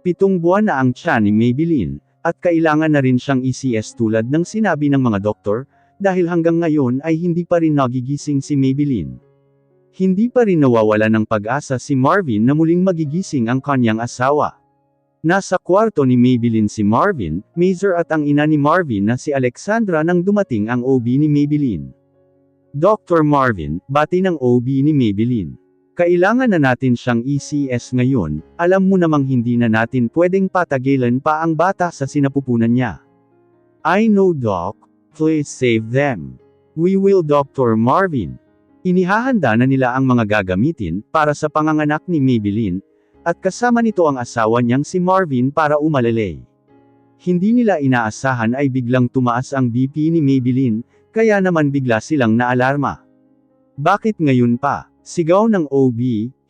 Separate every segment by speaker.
Speaker 1: 7 buwan na ang tiyan ni Maybelline, at kailangan na rin siyang ECS tulad ng sinabi ng mga doktor, dahil hanggang ngayon ay hindi pa rin nagigising si Maybelline. Hindi pa rin nawawala ng pag-asa si Marvin na muling magigising ang kanyang asawa. Nasa kwarto ni Maybelline si Marvin, Mazer at ang ina ni Marvin na si Alexandra nang dumating ang OB ni Maybelline. Dr. Marvin, bati ng OB ni Maybelline. Kailangan na natin siyang ECS ngayon, alam mo namang hindi na natin pwedeng patagilan pa ang bata sa sinapupunan niya. I know doc, please save them. We will Dr. Marvin. Inihahanda na nila ang mga gagamitin para sa panganganak ni Maybelline, at kasama nito ang asawa niyang si Marvin para umalalay. Hindi nila inaasahan ay biglang tumaas ang BP ni Maybelline, kaya naman bigla silang naalarma. Bakit ngayon pa? Sigaw ng OB,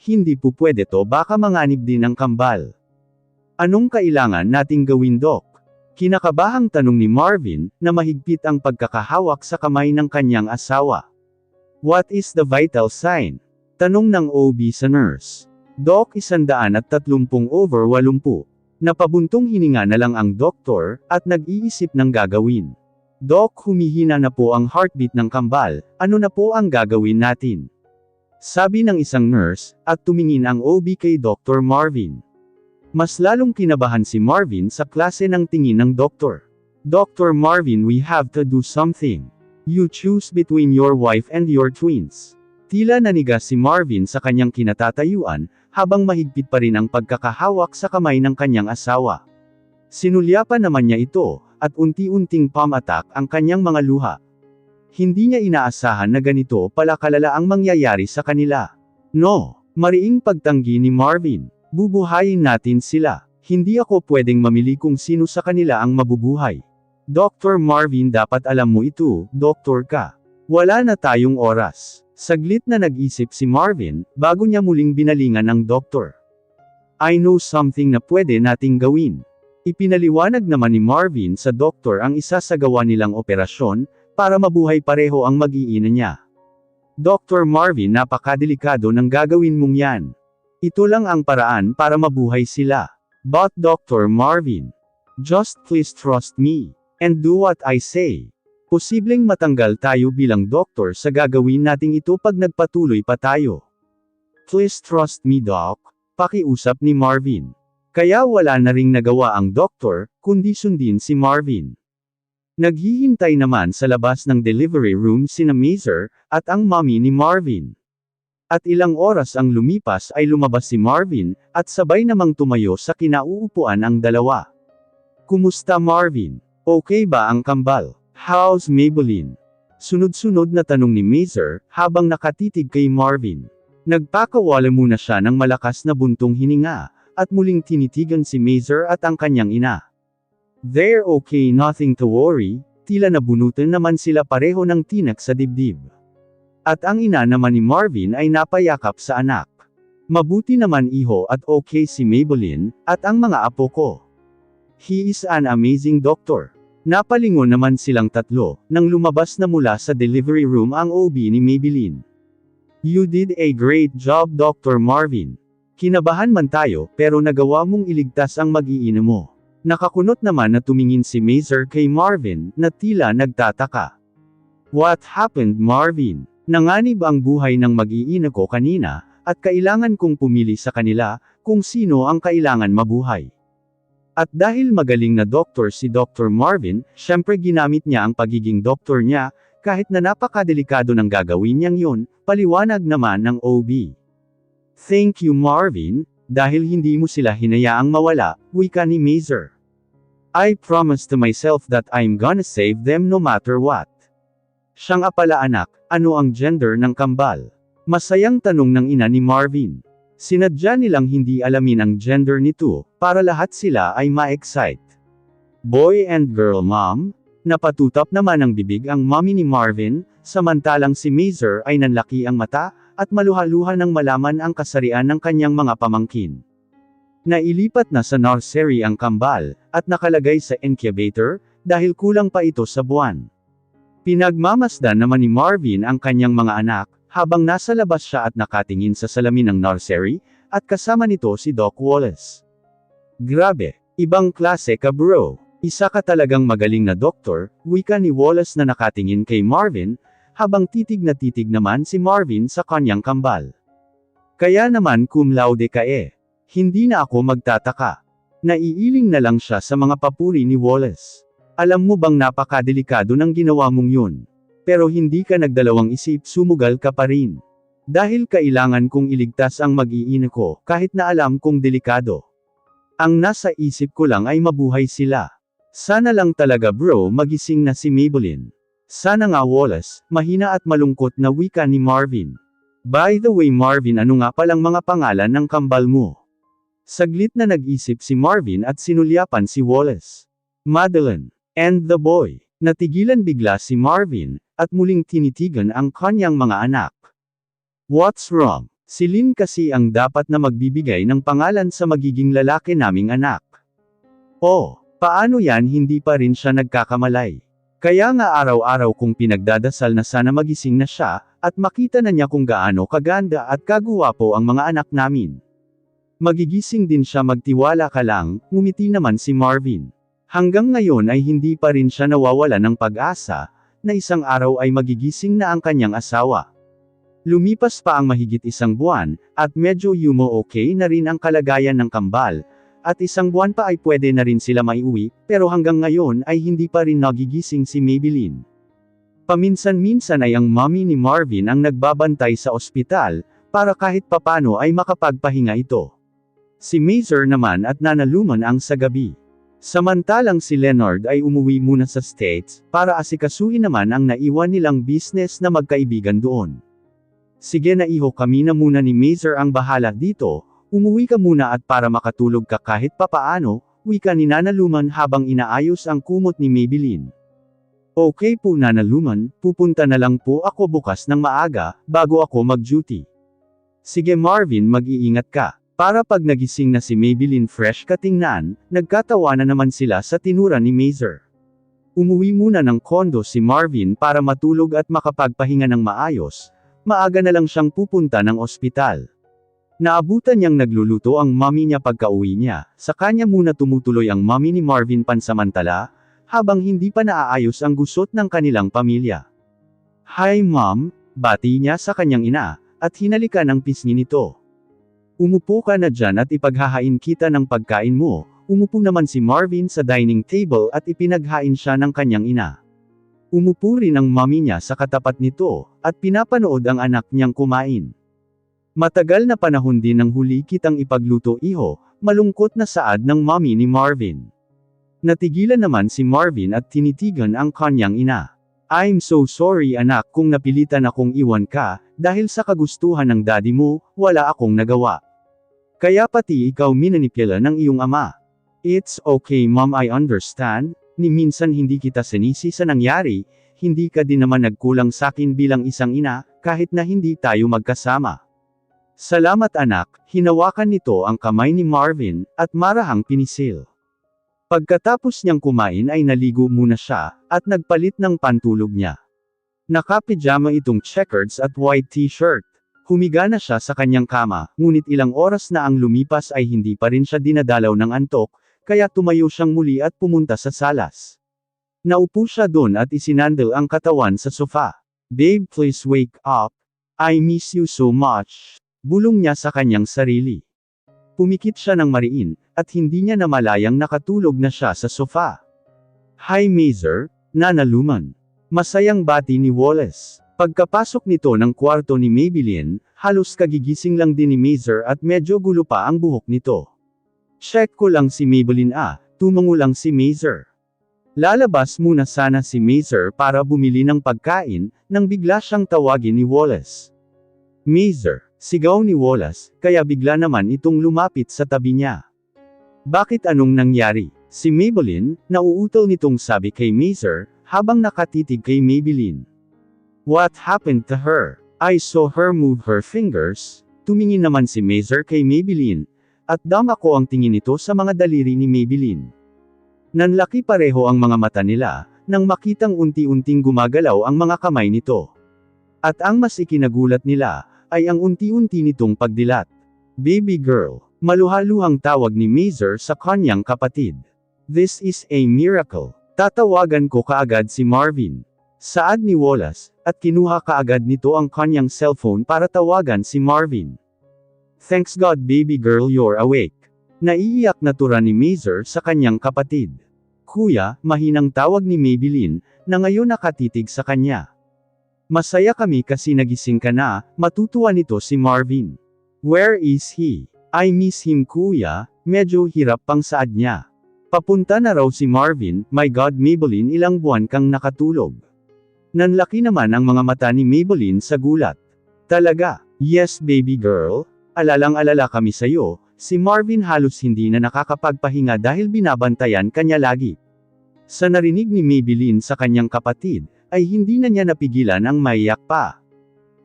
Speaker 1: hindi po pwede to, baka manganib din ang kambal. Anong kailangan nating gawin doc? Kinakabahang tanong ni Marvin, na mahigpit ang pagkakahawak sa kamay ng kanyang asawa. What is the vital sign? Tanong ng OB sa nurse. Doc 130/80. Napabuntong hininga na lang ang doktor, at nag-iisip ng gagawin. Doc, humihina na po ang heartbeat ng kambal, ano na po ang gagawin natin? Sabi ng isang nurse, at tumingin ang OB kay Dr. Marvin. Mas lalong kinabahan si Marvin sa klase ng tingin ng doktor. Dr. Marvin, we have to do something. You choose between your wife and your twins. Tila naniga si Marvin sa kanyang kinatatayuan, habang mahigpit pa rin ang pagkakahawak sa kamay ng kanyang asawa. Sinulyapan naman niya ito, at unti-unting pamatak ang kanyang mga luha. Hindi niya inaasahan na ganito pala kalala ang mangyayari sa kanila. No, mariing pagtanggi ni Marvin. Bubuhayin natin sila. Hindi ako pwedeng mamili kung sino sa kanila ang mabubuhay. Dr. Marvin, dapat alam mo ito, doktor ka. Wala na tayong oras. Saglit na nag-isip si Marvin, bago niya muling binalingan ang doktor. I know something na pwede nating gawin. Ipinaliwanag naman ni Marvin sa doktor ang isa sa gawa nilang operasyon, para mabuhay pareho ang mag-iina niya. Dr. Marvin, napakadelikado ng gagawin mong yan. Ito lang ang paraan para mabuhay sila. But Dr. Marvin, just please trust me, and do what I say. Posibleng matanggal tayo bilang doktor sa gagawin nating ito pag nagpatuloy pa tayo. Please trust me doc, pakiusap ni Marvin. Kaya wala na ring nagawa ang doktor, kundi sundin si Marvin. Naghihintay naman sa labas ng delivery room sina Mazer, at ang mommy ni Marvin. At ilang oras ang lumipas ay lumabas si Marvin, at sabay namang tumayo sa kinauupuan ang dalawa. Kumusta Marvin? Okay ba ang kambal? How's Maybelline? Sunod-sunod na tanong ni Mazer, habang nakatitig kay Marvin. Nagpakawala muna siya ng malakas na buntong hininga, at muling tinitigan si Mazer at ang kanyang ina. They're okay, nothing to worry, tila nabunutan naman sila pareho ng tinak sa dibdib. At ang ina naman ni Marvin ay napayakap sa anak. Mabuti naman iho at okay si Maybelline, at ang mga apo ko. He is an amazing doctor. Napalingon naman silang tatlo, nang lumabas na mula sa delivery room ang OB ni Maybelline. You did a great job Dr. Marvin. Kinabahan man tayo, pero nagawa mong iligtas ang mag-iina mo. Nakakunot naman na tumingin si Mazer kay Marvin, na tila nagtataka. What happened Marvin? Nanganib ang buhay ng mag-iina ko kanina, at kailangan kong pumili sa kanila, kung sino ang kailangan mabuhay. At dahil magaling na doktor si Dr. Marvin, syempre ginamit niya ang pagiging doktor niya, kahit na napakadelikado ng gagawin niyang yun, paliwanag naman ng OB. Thank you Marvin, dahil hindi mo sila hinayaang mawala, wika ni Mazer. I promise to myself that I'm gonna save them no matter what. Siya nga pala anak, ano ang gender ng kambal? Masayang tanong ng ina ni Marvin. Sinadya nilang hindi alamin ang gender nito, para lahat sila ay ma-excite. Boy and girl mom? Napatutap naman ang bibig ang mommy ni Marvin, samantalang si Mazer ay nanlaki ang mata, at maluha-luha nang malaman ang kasarian ng kanyang mga pamangkin. Nailipat na sa nursery ang kambal, at nakalagay sa incubator, dahil kulang pa ito sa buwan. Pinagmamasdan naman ni Marvin ang kanyang mga anak, habang nasa labas siya at nakatingin sa salamin ng nursery, at kasama nito si Doc Wallace. Grabe, ibang klase ka bro. Isa ka talagang magaling na doktor, wika ni Wallace na nakatingin kay Marvin, habang titig naman si Marvin sa kanyang kambal. Kaya naman cum laude ka eh. Hindi na ako magtataka. Naiiling na lang siya sa mga papuri ni Wallace. Alam mo bang napakadelikado ng ginawa mong yun? Pero hindi ka nagdalawang isip, sumugal ka pa rin. Dahil kailangan kong iligtas ang mag-iina ko, kahit na alam kong delikado. Ang nasa isip ko lang ay mabuhay sila. Sana lang talaga bro magising na si Maybelline. Sana nga Wallace, mahina at malungkot na wika ni Marvin. By the way Marvin, ano nga palang mga pangalan ng kambal mo? Saglit na nag-isip si Marvin at sinulyapan si Wallace. Madeline. And the boy. Natigilan bigla si Marvin, at muling tinitigan ang kanyang mga anak. What's wrong? Si Lynn kasi ang dapat na magbibigay ng pangalan sa magiging lalaki naming anak. Oh. Paano yan, hindi pa rin siya nagkakamalay? Kaya nga araw-araw kong pinagdadasal na sana magising na siya, at makita na niya kung gaano kaganda at kaguwapo ang mga anak namin. Magigising din siya, magtiwala ka lang, ngumiti naman si Marvin. Hanggang ngayon ay hindi pa rin siya nawawala ng pag-asa, na isang araw ay magigising na ang kanyang asawa. Lumipas pa ang mahigit isang buwan, at medyo okay na rin ang kalagayan ng kambal, at isang buwan pa ay pwede na rin sila maiuwi, pero hanggang ngayon ay hindi pa rin nagigising si Maybelline. Paminsan-minsan ay ang mommy ni Marvin ang nagbabantay sa ospital, para kahit papano ay makapagpahinga ito. Si Mazer naman at Nana Luman ang sa gabi. Samantalang si Leonard ay umuwi muna sa States, para asikasuhin naman ang naiwan nilang business na magkaibigan doon. Sige na iho, kami na muna ni Mazer ang bahala dito. Umuwi ka muna at para makatulog ka kahit papaano, wika ni Nana Luman habang inaayos ang kumot ni Maybelline. Okay po Nana Luman, pupunta na lang po ako bukas ng maaga, bago ako mag-duty. Sige Marvin, mag-iingat ka. Para pag nagising na si Maybelline fresh katingnan, nagkatawa na naman sila sa tinura ni Mazer. Umuwi muna ng kondo si Marvin para matulog at makapagpahinga ng maayos, maaga na lang siyang pupunta ng ospital. Naabutan niyang nagluluto ang mommy niya pagka-uwi niya, sa kanya muna tumutuloy ang mommy ni Marvin pansamantala, habang hindi pa naaayos ang gusot ng kanilang pamilya. Hi mom, bati niya sa kanyang ina, at hinalikan ang pisngi nito. Umupo ka na dyan at ipaghahain kita ng pagkain mo. Umupo naman si Marvin sa dining table at ipinaghain siya ng kanyang ina. Umupo rin ang mommy niya sa katapat nito, at pinapanood ang anak niyang kumain. Matagal na panahon din ang huli kitang ipagluto iho, malungkot na saad ng mommy ni Marvin. Natigilan naman si Marvin at tinitigan ang kanyang ina. I'm so sorry anak kung napilitan akong iwan ka, dahil sa kagustuhan ng daddy mo, wala akong nagawa. Kaya pati ikaw minanipila ng iyong ama. It's okay mom, I understand, ni minsan hindi kita sinisi sa nangyari, hindi ka din naman nagkulang sakin bilang isang ina, kahit na hindi tayo magkasama. Salamat anak, hinawakan nito ang kamay ni Marvin, at marahang pinisil. Pagkatapos niyang kumain ay naligo muna siya, at nagpalit ng pantulog niya. Nakapijama itong checkers at white t-shirt. Humiga na siya sa kanyang kama, ngunit ilang oras na ang lumipas ay hindi pa rin siya dinadalaw ng antok, kaya tumayo siyang muli at pumunta sa salas. Naupo siya doon at isinandal ang katawan sa sofa. Babe please wake up. I miss you so much. Bulong niya sa kanyang sarili. Pumikit siya ng mariin, at hindi niya namalayang nakatulog na siya sa sofa. Hi Mazer, Nana Luman. Masayang bati ni Wallace. Pagkapasok nito ng kwarto ni Maybelline, halos kagigising lang din ni Mazer at medyo gulo pa ang buhok nito. Check ko lang si Maybelline tumango lang si Mazer. Lalabas muna sana si Mazer para bumili ng pagkain, nang bigla siyang tawagin ni Wallace. Mazer. Sigaw ni Wallace, kaya bigla naman itong lumapit sa tabi niya. Bakit anong nangyari? Si Maybelline, nauutal nitong sabi kay Mazer, habang nakatitig kay Maybelline. What happened to her? I saw her move her fingers. Tumingin naman si Mazer kay Maybelline, at dama ko ang tingin nito sa mga daliri ni Maybelline. Nanlaki pareho ang mga mata nila, nang makitang unti-unting gumagalaw ang mga kamay nito. At ang mas ikinagulat nila, ay ang unti-unti nitong pagdilat. Baby girl, Maluhaluhang tawag ni Mazer sa kanyang kapatid. This is a miracle. Tatawagan ko kaagad si Marvin. Saad ni Wallace, at kinuha kaagad nito ang kanyang cellphone para tawagan si Marvin. Thanks God baby girl you're awake. Naiiyak na tura ni Mazer sa kanyang kapatid. Kuya, mahinang tawag ni Maybelline, na ngayon nakatitig sa kanya. Masaya kami kasi nagising ka na, matutuwa nito si Marvin. Where is he? I miss him kuya, medyo hirap pang saad niya. Papunta na raw si Marvin, my God Maybelline ilang buwan kang nakatulog. Nanlaki naman ang mga mata ni Maybelline sa gulat. Talaga, yes baby girl, alalang-alala kami sayo, si Marvin halos hindi na nakakapagpahinga dahil binabantayan kanya lagi. Sa narinig ni Maybelline sa kanyang kapatid, ay hindi na niya napigilan ang maiyak pa.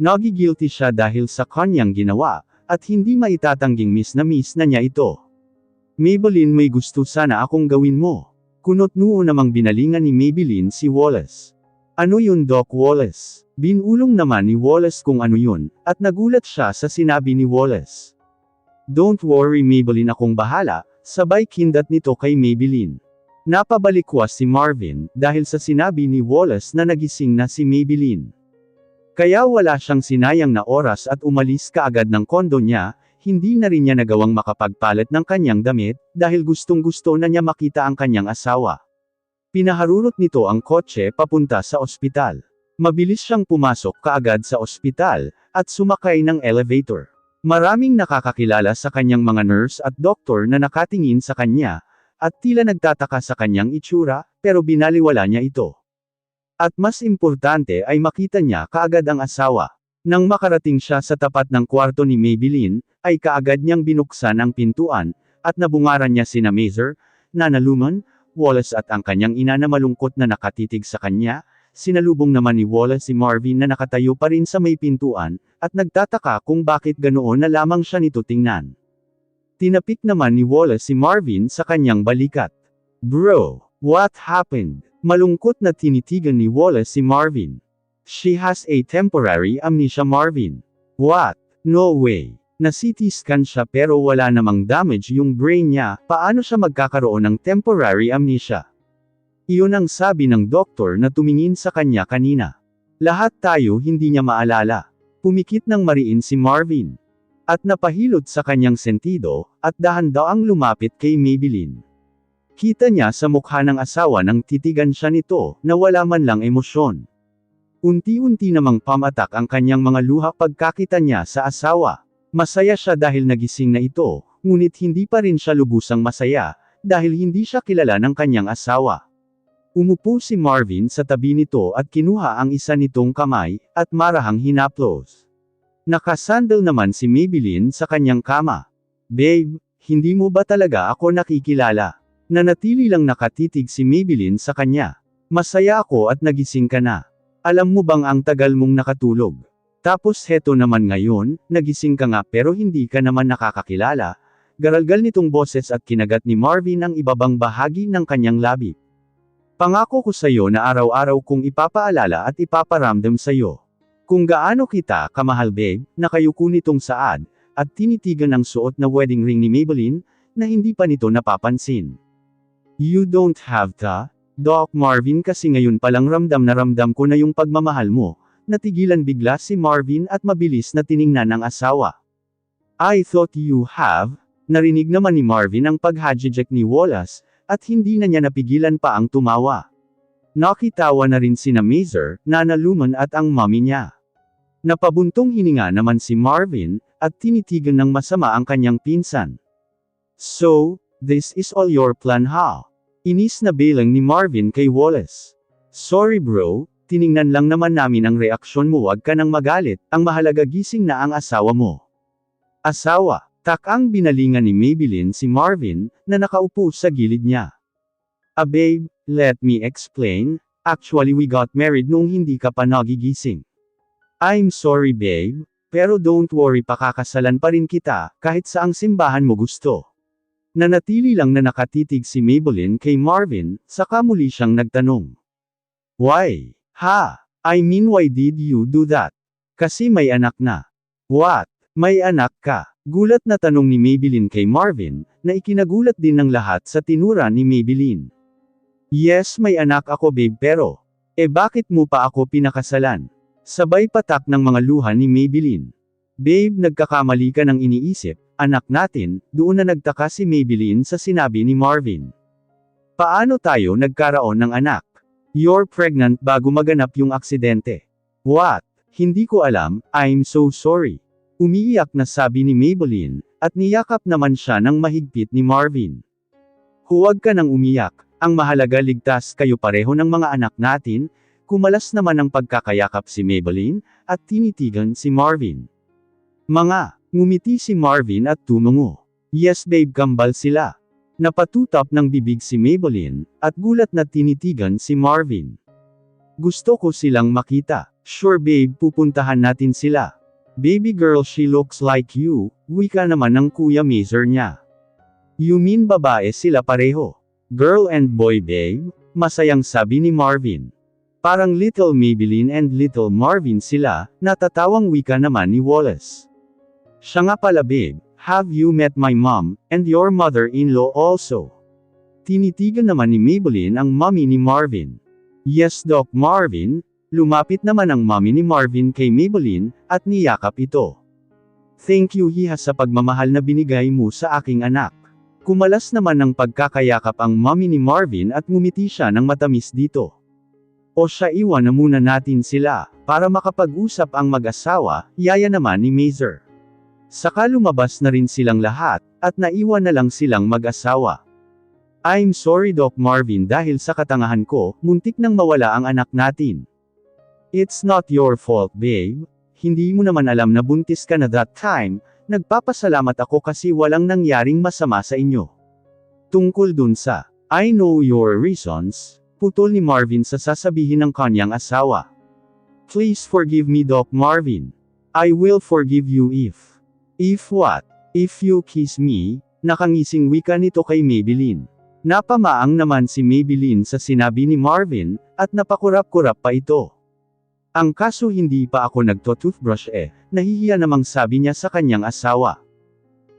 Speaker 1: Nagigilty siya dahil sa kanyang ginawa, at hindi maitatangging miss na niya ito. Maybelline may gusto sana akong gawin mo. Kunot noo namang binalingan ni Maybelline si Wallace. Ano yun Doc Wallace? Binulong naman ni Wallace kung ano yun, at nagulat siya sa sinabi ni Wallace. Don't worry Maybelline akong bahala, sabay kindat nito kay Maybelline. Napabalikwas si Marvin, dahil sa sinabi ni Wallace na nagising na si Maybelline. Kaya wala siyang sinayang na oras at umalis kaagad ng kondo niya, hindi na rin niya nagawang makapagpalit ng kanyang damit, dahil gustong-gusto na niya makita ang kanyang asawa. Pinaharurot nito ang kotse papunta sa ospital. Mabilis siyang pumasok kaagad sa ospital, at sumakay ng elevator. Maraming nakakakilala sa kanyang mga nurse at doktor na nakatingin sa kanya, at tila nagtataka sa kanyang itsura, pero binaliwala niya ito. At mas importante ay makita niya kaagad ang asawa. Nang makarating siya sa tapat ng kwarto ni Maybelline, ay kaagad niyang binuksan ang pintuan, at nabungaran niya sina Mazer, Nana Luman, Wallace at ang kanyang ina na malungkot na nakatitig sa kanya. Sinalubong naman ni Wallace si Marvin na nakatayo pa rin sa may pintuan, at nagtataka kung bakit ganoon na lamang siya nito tingnan. Tinapik naman ni Wallace si Marvin sa kanyang balikat. Bro, what happened? Malungkot na tinitigan ni Wallace si Marvin. She has a temporary amnesia Marvin. What? No way. Na-CT scan siya pero wala namang damage yung brain niya, paano siya magkakaroon ng temporary amnesia? Iyon ang sabi ng doktor na tumingin sa kanya kanina. Lahat tayo hindi niya maalala. Pumikit ng mariin si Marvin. At napahilot sa kanyang sentido, at dahan-daang lumapit kay Maybelline. Kita niya sa mukha ng asawa nang titigan siya nito, na wala man lang emosyon. Unti-unti namang pamatak ang kanyang mga luha pagkakita niya sa asawa. Masaya siya dahil nagising na ito, ngunit hindi pa rin siya lubusang masaya, dahil hindi siya kilala ng kanyang asawa. Umupo si Marvin sa tabi nito at kinuha ang isa nitong kamay, at marahang hinaplos. Nakasandal naman si Maybelline sa kanyang kama. Babe, hindi mo ba talaga ako nakikilala? Nanatili lang nakatitig si Maybelline sa kanya. Masaya ako at nagising ka na. Alam mo bang ang tagal mong nakatulog? Tapos heto naman ngayon, nagising ka nga pero hindi ka naman nakakakilala. Garalgal nitong boses at kinagat ni Marvin ang ibabang bahagi ng kanyang labi. Pangako ko sayo na araw-araw kong ipapaalala at ipaparamdam sayo. Kung gaano kita kamahal babe, nakayuko nitong saad, at tinitigan ang suot na wedding ring ni Maybelline, na hindi pa nito napapansin. You don't have to, Doc Marvin kasi ngayon palang ramdam na ramdam ko na yung pagmamahal mo. Natigilan bigla si Marvin at mabilis na tiningnan ang asawa. I thought you have, narinig naman ni Marvin ang paghajijek ni Wallace, at hindi na niya napigilan pa ang tumawa. Nakitawa na rin sina Mazer, Nana Luman at ang mommy niya. Napabuntong hininga naman si Marvin, at tinitigan ng masama ang kanyang pinsan. So, this is all your plan ha? Inis na bilang ni Marvin kay Wallace. Sorry bro, tiningnan lang naman namin ang reaksyon mo, wag ka nang magalit, ang mahalaga gising na ang asawa mo. Asawa, takang binalingan ni Maybelline si Marvin, na nakaupo sa gilid niya. Babe, let me explain, actually we got married noong hindi ka pa nagigising. I'm sorry babe, pero don't worry pakakasalan pa rin kita, kahit saang simbahan mo gusto. Nanatili lang na nakatitig si Maybelline kay Marvin, saka muli siyang nagtanong. Why? Ha? I mean why did you do that? Kasi may anak na. What? May anak ka? Gulat na tanong ni Maybelline kay Marvin, na ikinagulat din ng lahat sa tinura ni Maybelline. Yes, may anak ako babe pero, bakit mo pa ako pinakasalan? Sabay patak ng mga luha ni Maybelline. Babe, nagkakamali ka ng iniisip, anak natin, doon na nagtaka si Maybelline sa sinabi ni Marvin. Paano tayo nagkaroon ng anak? You're pregnant bago maganap yung aksidente. What? Hindi ko alam, I'm so sorry. Umiiyak na sabi ni Maybelline, at niyakap naman siya ng mahigpit ni Marvin. Huwag ka nang umiyak, ang mahalaga ligtas kayo pareho ng mga anak natin. Kumalas naman ang pagkakayakap si Maybelline, at tinitigan si Marvin. Ngumiti si Marvin at tumungo. Yes babe, kambal sila. Napatutap ng bibig si Maybelline, at gulat na tinitigan si Marvin. Gusto ko silang makita. Sure babe, pupuntahan natin sila. Baby girl, she looks like you, wika naman ng Kuya Mazer niya. You mean babae sila pareho? Girl and boy babe, masayang sabi ni Marvin. Parang little Maybelline and little Marvin sila, natatawang wika naman ni Wallace. Siya nga pala babe, have you met my mom, and your mother-in-law also? Tinitigan naman ni Maybelline ang mommy ni Marvin. Yes Doc Marvin. Lumapit naman ang mommy ni Marvin kay Maybelline, at niyakap ito. Thank you hiha sa pagmamahal na binigay mo sa aking anak. Kumalas naman ng pagkakayakap ang mommy ni Marvin at ngumiti siya ng matamis dito. O siya, iwan na muna natin sila, para makapag-usap ang mag-asawa, yaya naman ni Mazer. Saka lumabas na rin silang lahat, at naiwan na lang silang mag-asawa. I'm sorry Doc Marvin dahil sa katangahan ko, muntik nang mawala ang anak natin. It's not your fault babe, hindi mo naman alam na buntis ka na that time, nagpapasalamat ako kasi walang nangyaring masama sa inyo. Tungkol dun sa, I know your reasons, putol ni Marvin sa sasabihin ng kanyang asawa. Please forgive me Doc Marvin. I will forgive you if what? If you kiss me, nakangising wika nito kay Maybelline. Napamaang naman si Maybelline sa sinabi ni Marvin, at napakurap-kurap pa ito. Ang kaso hindi pa ako nagto-toothbrush nahihiya namang sabi niya sa kanyang asawa.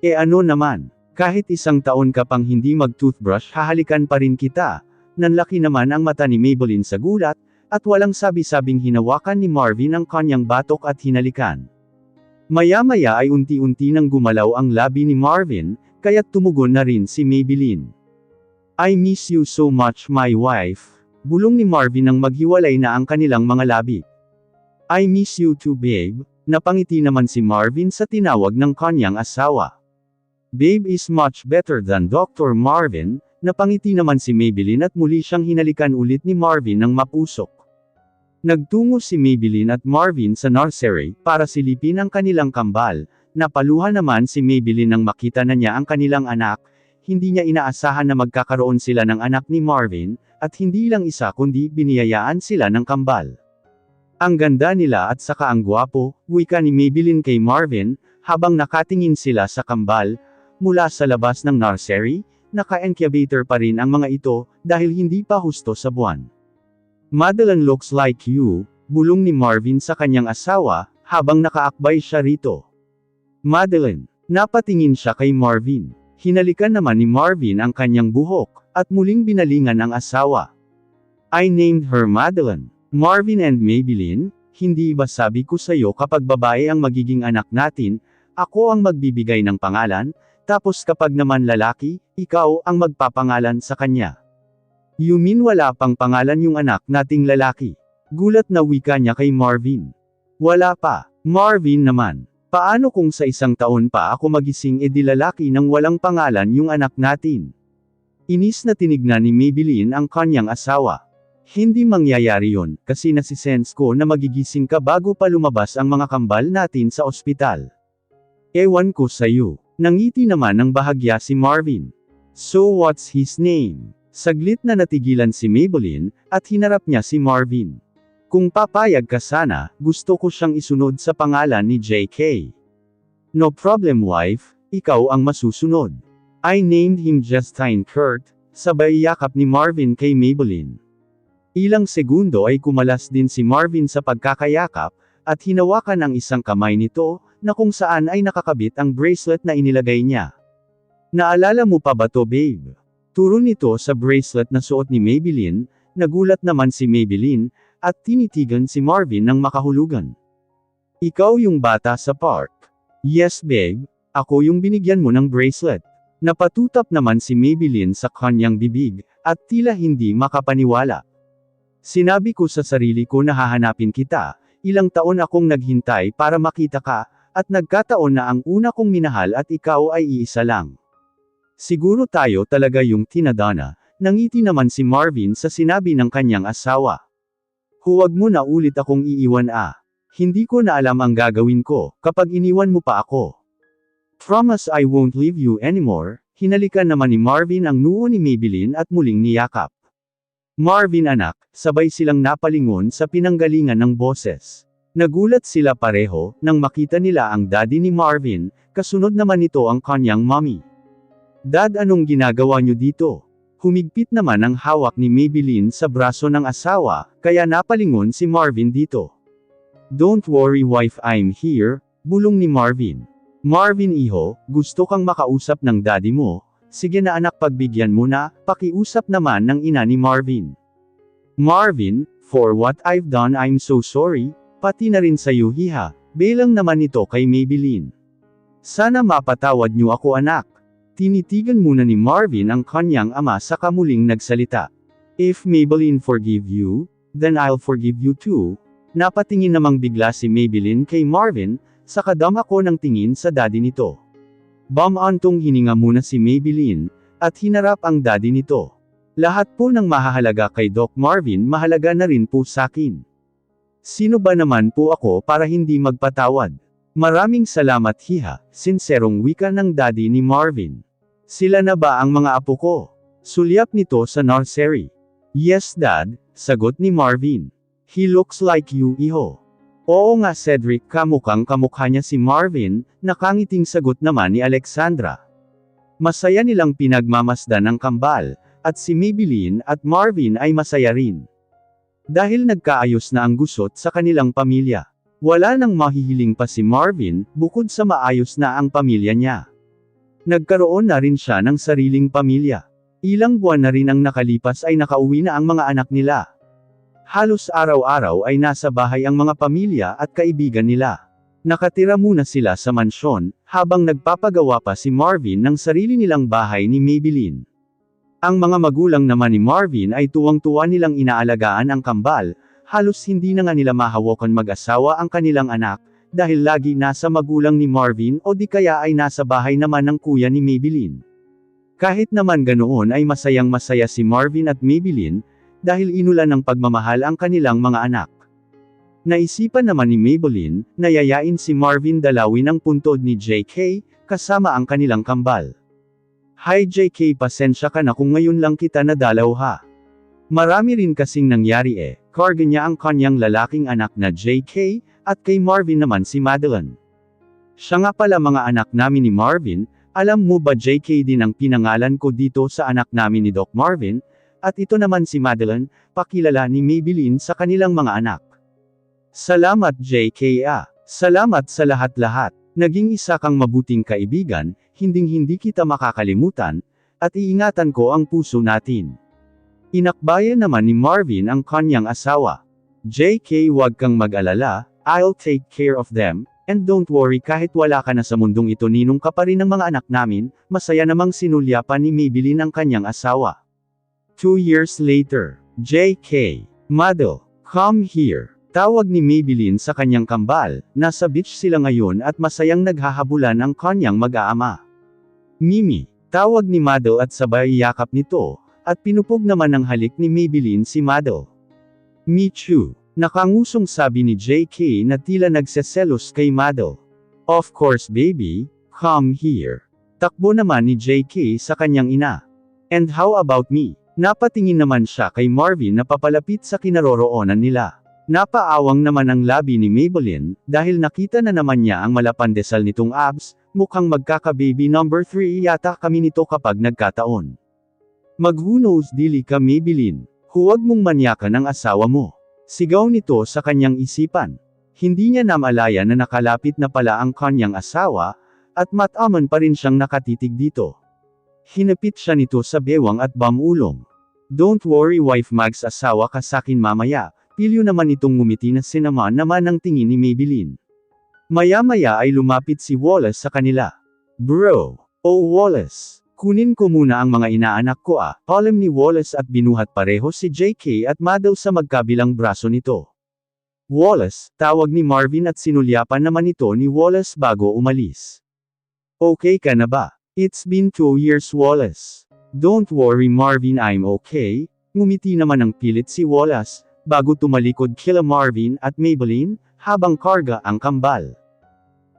Speaker 1: Ano naman, kahit isang taon ka pang hindi mag-toothbrush hahalikan pa rin kita. Nanlaki naman ang mata ni Maybelline sa gulat, at walang sabi-sabing hinawakan ni Marvin ang kanyang batok at hinalikan. Maya-maya ay unti-unti nang gumalaw ang labi ni Marvin, kaya't tumugon na rin si Maybelline. I miss you so much my wife, bulong ni Marvin nang maghiwalay na ang kanilang mga labi. I miss you too babe, napangiti naman si Marvin sa tinawag ng kanyang asawa. Babe is much better than Dr. Marvin, napangiti naman si Maybelline at muli siyang hinalikan ulit ni Marvin ng mapusok. Nagtungo si Maybelline at Marvin sa nursery, para silipin ang kanilang kambal, napaluha naman si Maybelline nang makita na niya ang kanilang anak, hindi niya inaasahan na magkakaroon sila ng anak ni Marvin, at hindi lang isa kundi biniyayaan sila ng kambal. Ang ganda nila at saka ang gwapo, wika ni Maybelline kay Marvin, habang nakatingin sila sa kambal, mula sa labas ng nursery, naka-incubator pa rin ang mga ito, dahil hindi pa husto sa buwan. Madeline looks like you, bulong ni Marvin sa kanyang asawa, habang nakaakbay siya rito. Madeline, napatingin siya kay Marvin. Hinalikan naman ni Marvin ang kanyang buhok, at muling binalingan ang asawa. I named her Madeline. Marvin and Maybelline, hindi ba sabi ko sa'yo kapag babae ang magiging anak natin, ako ang magbibigay ng pangalan, tapos kapag naman lalaki, ikaw ang magpapangalan sa kanya. You mean wala pang pangalan yung anak nating lalaki? Gulat na wika niya kay Marvin. Wala pa. Marvin naman, paano kung sa isang taon pa ako magising di lalaki nang walang pangalan yung anak natin? Inis na tinignan ni Maybelline ang kanyang asawa. Hindi mangyayari yon, kasi nasisense ko na magigising ka bago pa lumabas ang mga kambal natin sa ospital. Ewan ko sa'yo. Nangiti naman ng bahagya si Marvin. So what's his name? Saglit na natigilan si Maybelline, at hinarap niya si Marvin. Kung papayag ka sana, gusto ko siyang isunod sa pangalan ni JK. No problem wife, ikaw ang masusunod. I named him Justine Kurt, sabay yakap ni Marvin kay Maybelline. Ilang segundo ay kumalas din si Marvin sa pagkakayakap, at hinawakan ang isang kamay nito, na kung saan ay nakakabit ang bracelet na inilagay niya. Naalala mo pa ba to, babe? Turo nito sa bracelet na suot ni Maybelline. Nagulat naman si Maybelline, at tinitigan si Marvin ng makahulugan. Ikaw yung bata sa park. Yes, babe. Ako yung binigyan mo ng bracelet. Napatutap naman si Maybelline sa kanyang bibig, at tila hindi makapaniwala. Sinabi ko sa sarili ko na hahanapin kita, ilang taon akong naghintay para makita ka, at nagkataon na ang una kong minahal at ikaw ay iisa lang. Siguro tayo talaga yung tinadana, nangiti naman si Marvin sa sinabi ng kanyang asawa. Huwag mo na ulit akong iiwan Hindi ko na alam ang gagawin ko, kapag iniwan mo pa ako. Promise I won't leave you anymore. Hinalikan naman ni Marvin ang noo ni Maybelline at muling niyakap. Marvin anak, sabay silang napalingon sa pinanggalingan ng boses. Nagulat sila pareho, nang makita nila ang daddy ni Marvin, kasunod naman nito ang kanyang mommy. Dad, anong ginagawa niyo dito? Humigpit naman ang hawak ni Maybelline sa braso ng asawa, kaya napalingon si Marvin dito. Don't worry wife, I'm here, bulong ni Marvin. Marvin iho, gusto kang makausap ng daddy mo? Sige na anak, pagbigyan mo na, pakiusap naman ng ina ni Marvin. Marvin, for what I've done I'm so sorry, pati na rin sa'yo hiha, belang naman ito kay Maybelline. Sana mapatawad niyo ako anak. Tinitigan muna ni Marvin ang kanyang ama sa kamuling nagsalita. If Maybelline forgive you, then I'll forgive you too. Napatingin namang bigla si Maybelline kay Marvin, sa kadama ko ng tingin sa daddy nito. Bamantong hininga muna si Maybelline, at hinarap ang daddy nito. Lahat po ng mahahalaga kay Doc Marvin mahalaga na rin po sakin. Sino ba naman po ako para hindi magpatawad? Maraming salamat hiha, sinserong wika ng daddy ni Marvin. Sila na ba ang mga apo ko? Sulyap nito sa nursery. Yes dad, sagot ni Marvin. He looks like you iho. Oo nga Cedric, kamukhang kamukha niya si Marvin, nakangiting sagot naman ni Alexandra. Masaya nilang pinagmamasdan ang kambal, at si Maybelline at Marvin ay masaya rin. Dahil nagkaayos na ang gusot sa kanilang pamilya. Wala nang mahihiling pa si Marvin, bukod sa maayos na ang pamilya niya. Nagkaroon na rin siya ng sariling pamilya. Ilang buwan na rin ang nakalipas ay nakauwi na ang mga anak nila. Halos araw-araw ay nasa bahay ang mga pamilya at kaibigan nila. Nakatira muna sila sa mansyon, habang nagpapagawa pa si Marvin ng sarili nilang bahay ni Maybelline. Ang mga magulang naman ni Marvin ay tuwang-tuwa nilang inaalagaan ang kambal, halos hindi na nga nila mahawakan mag-asawa ang kanilang anak, dahil lagi nasa magulang ni Marvin o di kaya ay nasa bahay naman ng kuya ni Maybelline. Kahit naman ganoon ay masayang-masaya si Marvin at Maybelline, dahil inulan ng pagmamahal ang kanilang mga anak. Naisipan naman ni Maybelline, na yayain si Marvin dalawin ang puntod ni JK, kasama ang kanilang kambal. Hi JK, pasensya ka na kung ngayon lang kita nadalaw ha. Marami rin kasing nangyari karga niya ang kanyang lalaking anak na JK, at kay Marvin naman si Madeline. Siya nga pala mga anak namin ni Marvin, alam mo ba JK din ang pinangalan ko dito sa anak namin ni Doc Marvin, at ito naman si Madeline, pakilala ni Maybelline sa kanilang mga anak. Salamat JK Salamat sa lahat-lahat. Naging isa kang mabuting kaibigan, hinding-hindi kita makakalimutan, at iingatan ko ang puso natin. Inakbayan naman ni Marvin ang kanyang asawa. JK, wag kang mag-alala, I'll take care of them, and don't worry kahit wala ka na sa mundong ito ninong ka pa rin ng mga anak namin, masaya namang sinulyapan ni Maybelline ang kanyang asawa. 2 years later, JK, Madel, come here. Tawag ni Maybelline sa kanyang kambal, nasa beach sila ngayon at masayang naghahabulan ang kanyang mag-aama. Mimi, tawag ni Madel at sabay yakap nito, at pinupog naman ng halik ni Maybelline si Madel. Michu, nakangusong sabi ni JK na tila nagseselos kay Madel. Of course baby, come here. Takbo naman ni JK sa kanyang ina. And how about me? Napatingin naman siya kay Marvin na papalapit sa kinaroroonan nila. Napaawang naman ang labi ni Maybelline, dahil nakita na naman niya ang malapandesal nitong abs, mukhang magkaka-baby number 3 yata kami nito kapag nagkataon. Mag-who knows dili ka Maybelline, huwag mong manyakan ang asawa mo. Sigaw nito sa kanyang isipan. Hindi niya namalaya na nakalapit na pala ang kanyang asawa, at mataman pa rin siyang nakatitig dito. Hinapit siya nito sa bewang at bamulong. Don't worry wife Mags, asawa ka sakin mamaya, pilyo naman itong ngumiti na sinama naman ang tingin ni Maybelline. Maya-maya ay lumapit si Wallace sa kanila. Bro! Oh Wallace! Kunin ko muna ang mga inaanak ko palam ni Wallace at binuhat pareho si JK at Madaw sa magkabilang braso nito. Wallace, tawag ni Marvin at sinulyapan naman ito ni Wallace bago umalis. Okay ka na ba? It's been 2 years Wallace. Don't worry Marvin, I'm okay. Ngumiti naman ng pilit si Wallace, bago tumalikod kila Marvin at Maybelline, habang karga ang kambal.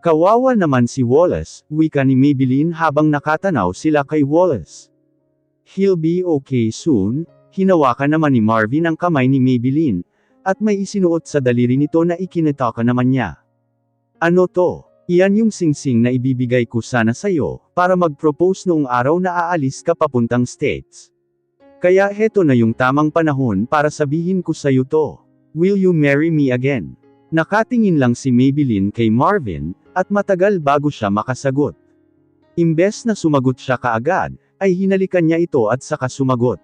Speaker 1: Kawawa naman si Wallace, wika ni Maybelline habang nakatanaw sila kay Wallace. He'll be okay soon. Hinawakan naman ni Marvin ang kamay ni Maybelline, at may isinuot sa daliri nito na ikinataka naman niya. Ano to? Iyan yung singsing na ibibigay ko sana sa'yo, para mag-propose noong araw na aalis ka papuntang States. Kaya heto na yung tamang panahon para sabihin ko sa'yo to. Will you marry me again? Nakatingin lang si Maybelline kay Marvin, at matagal bago siya makasagot. Imbes na sumagot siya kaagad, ay hinalikan niya ito at saka sumagot.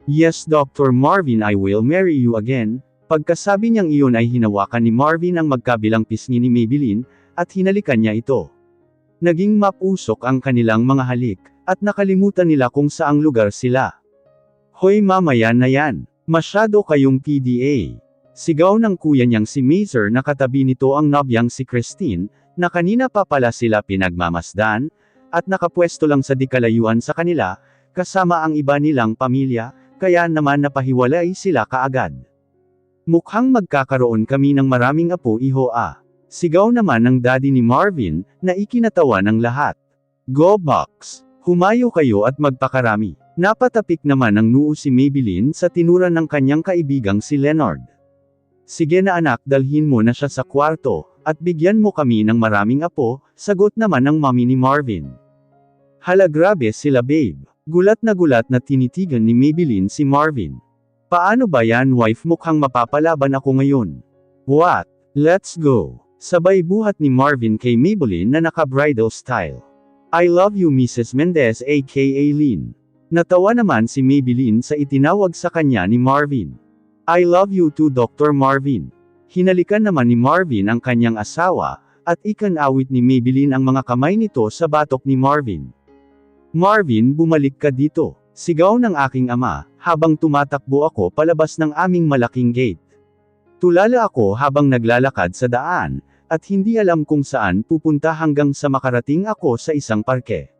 Speaker 1: Yes Dr. Marvin, I will marry you again. Pagkasabi niyang iyon ay hinawakan ni Marvin ang magkabilang pisngi ni Maybelline, at hinalikan niya ito. Naging mapusok ang kanilang mga halik, at nakalimutan nila kung saang lugar sila. Hoy mamaya na yan, masyado kayong PDA. Sigaw ng kuya niyang si Mazer na katabi nito ang nobyang si Christine, na kanina pa pala sila pinagmamasdan, at nakapwesto lang sa dikalayuan sa kanila, kasama ang iba nilang pamilya, kaya naman napahiwalay sila kaagad. Mukhang magkakaroon kami ng maraming apo iho Sigaw naman ng daddy ni Marvin, na ikinatawa ng lahat. Go Bucks! Humayo kayo at magpakarami. Napatapik naman ng noo si Maybelline sa tinura ng kanyang kaibigang si Leonard. Sige na anak, dalhin mo na siya sa kwarto, at bigyan mo kami ng maraming apo, sagot naman ng mami ni Marvin. Hala grabe sila babe. Gulat na tinitigan ni Maybelline si Marvin. Paano ba yan wife, mukhang mapapalaban ako ngayon. What? Let's go. Sabay buhat ni Marvin kay Maybelline na naka-bridal style. I love you Mrs. Mendez aka Lynn. Natawa naman si Maybelline sa itinawag sa kanya ni Marvin. I love you too Dr. Marvin. Hinalikan naman ni Marvin ang kanyang asawa, at ikanawit ni Maybelline ang mga kamay nito sa batok ni Marvin. Marvin, bumalik ka dito. Sigaw ng aking ama, habang tumatakbo ako palabas ng aming malaking gate. Tulala ako habang naglalakad sa daan, at hindi alam kung saan pupunta hanggang sa makarating ako sa isang parke.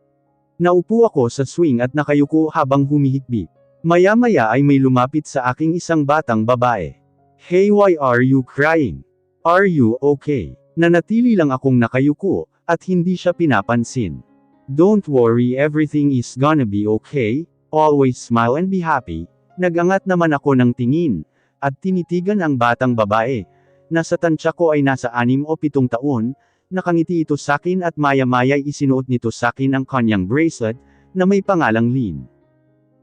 Speaker 1: Naupo ako sa swing at nakayuko habang humihikbi. Maya-maya ay may lumapit sa aking isang batang babae. Hey, why are you crying? Are you okay? Nanatili lang akong nakayuko, at hindi siya pinapansin. Don't worry, everything is gonna be okay. Always smile and be happy. Nagangat naman ako ng tingin, at tinitigan ang batang babae. Nasa tansya ko ay nasa 6 o 7 taon, nakangiti ito sakin at maya-maya isinuot nito sakin ang kanyang bracelet, na may pangalang Lynn.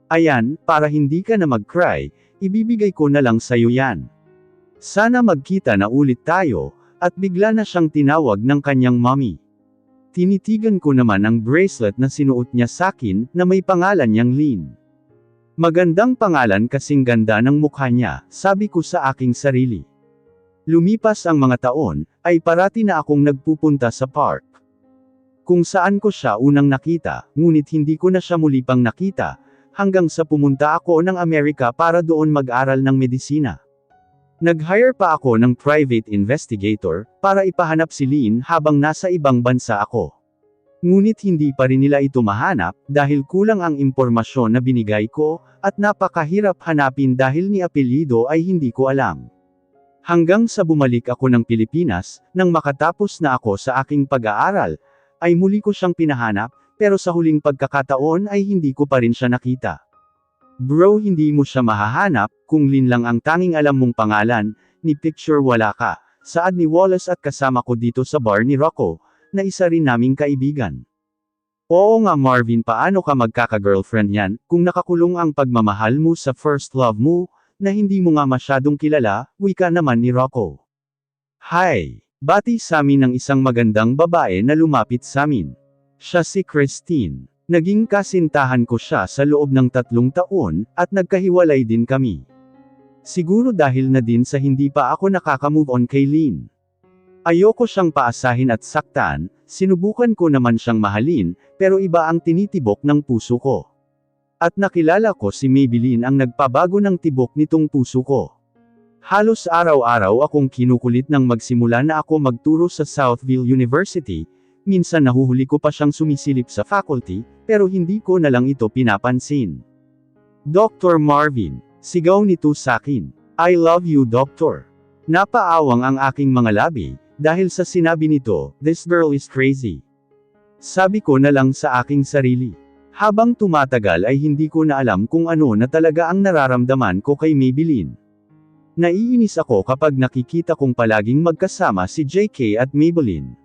Speaker 1: Ayan, para hindi ka na mag-cry, ibibigay ko na lang sa'yo yan. Sana magkita na ulit tayo, at bigla na siyang tinawag ng kanyang mommy. Tinitigan ko naman ang bracelet na sinuot niya sakin, na may pangalan niyang Lynn. Magandang pangalan kasing ganda ng mukha niya, sabi ko sa aking sarili. Lumipas ang mga taon, ay parati na akong nagpupunta sa park. Kung saan ko siya unang nakita, ngunit hindi ko na siya muli pang nakita, hanggang sa pumunta ako ng Amerika para doon mag-aral ng medisina. Nag-hire pa ako ng private investigator, para ipahanap si Lynn habang nasa ibang bansa ako. Ngunit hindi pa rin nila ito mahanap, dahil kulang ang impormasyon na binigay ko, at napakahirap hanapin dahil ni apelyido ay hindi ko alam. Hanggang sa bumalik ako ng Pilipinas, nang makatapos na ako sa aking pag-aaral, ay muli ko siyang pinahanap, pero sa huling pagkakataon ay hindi ko pa rin siya nakita. Bro, hindi mo siya mahahanap, kung Lynn lang ang tanging alam mong pangalan, ni picture wala ka, saad ni Wallace at kasama ko dito sa bar ni Rocco, na isa rin naming kaibigan. Oo nga Marvin, paano ka magkaka-girlfriend yan, kung nakakulong ang pagmamahal mo sa first love mo, na hindi mo nga masyadong kilala, wika naman ni Rocco. Hi! Bati samin ng isang magandang babae na lumapit samin. Siya si Christine. Naging kasintahan ko siya sa loob ng 3 taon, at nagkahiwalay din kami. Siguro dahil na din sa hindi pa ako nakaka-move on kay Lynn. Ayoko siyang paasahin at saktan, sinubukan ko naman siyang mahalin, pero iba ang tinitibok ng puso ko. At nakilala ko si Maybelline ang nagpabago ng tibok nitong puso ko. Halos araw-araw akong kinukulit nang magsimula na ako magturo sa Southville University, minsan nahuhuli ko pa siyang sumisilip sa faculty, pero hindi ko na lang ito pinapansin. Dr. Marvin, sigaw nito sakin. I love you, Doctor. Napaawang ang aking mga labi, dahil sa sinabi nito, this girl is crazy. Sabi ko na lang sa aking sarili. Habang tumatagal ay hindi ko na alam kung ano na talaga ang nararamdaman ko kay Maybelline. Naiinis ako kapag nakikita kong palaging magkasama si JK at Maybelline.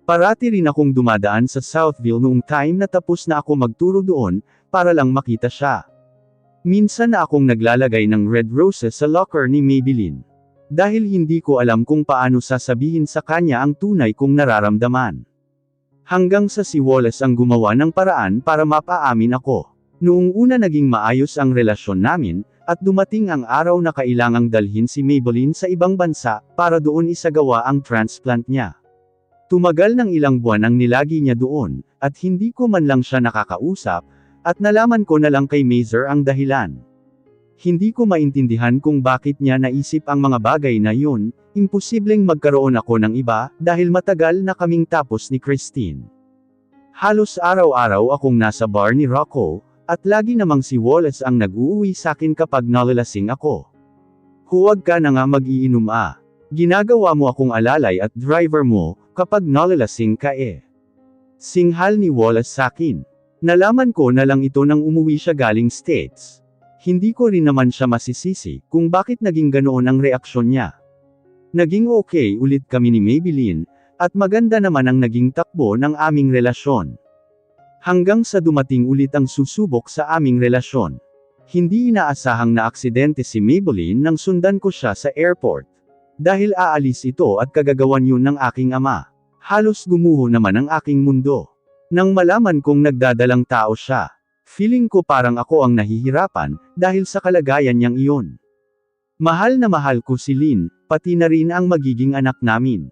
Speaker 1: Parati rin akong dumadaan sa Southville noong time na tapos na ako magturo doon, para lang makita siya. Minsan na akong naglalagay ng red roses sa locker ni Maybelline. Dahil hindi ko alam kung paano sasabihin sa kanya ang tunay kong nararamdaman. Hanggang sa si Wallace ang gumawa ng paraan para mapaamin ako. Noong una naging maayos ang relasyon namin, at dumating ang araw na kailangang dalhin si Maybelline sa ibang bansa, para doon isagawa ang transplant niya. Tumagal ng ilang buwan ang nilagi niya doon, at hindi ko man lang siya nakakausap, at nalaman ko na lang kay Mazer ang dahilan. Hindi ko maintindihan kung bakit niya naisip ang mga bagay na yun, imposibleng magkaroon ako ng iba, dahil matagal na kaming tapos ni Christine. Halos araw-araw akong nasa bar ni Rocco, at lagi namang si Wallace ang nag-uuwi sakin kapag nalalasing ako. Huwag ka na nga mag-iinom ah. Ginagawa mo akong alalay at driver mo, kapag nalalasing ka eh. Singhal ni Wallace sakin. Nalaman ko na lang ito nang umuwi siya galing States. Hindi ko rin naman siya masisisi, kung bakit naging ganoon ang reaksyon niya. Naging okay ulit kami ni Maybelline, at maganda naman ang naging takbo ng aming relasyon. Hanggang sa dumating ulit ang susubok sa aming relasyon. Hindi inaasahang na aksidente si Maybelline nang sundan ko siya sa airport. Dahil aalis ito at kagagawan yun ng aking ama. Halos gumuho naman ang aking mundo. Nang malaman kong nagdadalang tao siya. Feeling ko parang ako ang nahihirapan, dahil sa kalagayan niyang iyon. Mahal na mahal ko si Lynn, pati na rin ang magiging anak namin.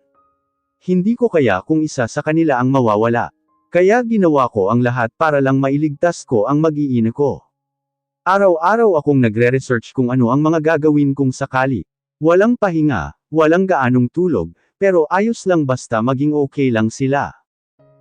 Speaker 1: Hindi ko kaya kung isa sa kanila ang mawawala. Kaya ginawa ko ang lahat para lang mailigtas ko ang mag-iina ko. Araw-araw akong nagre-research kung ano ang mga gagawin kong sakali. Walang pahinga, walang gaanong tulog, pero ayos lang basta maging okay lang sila.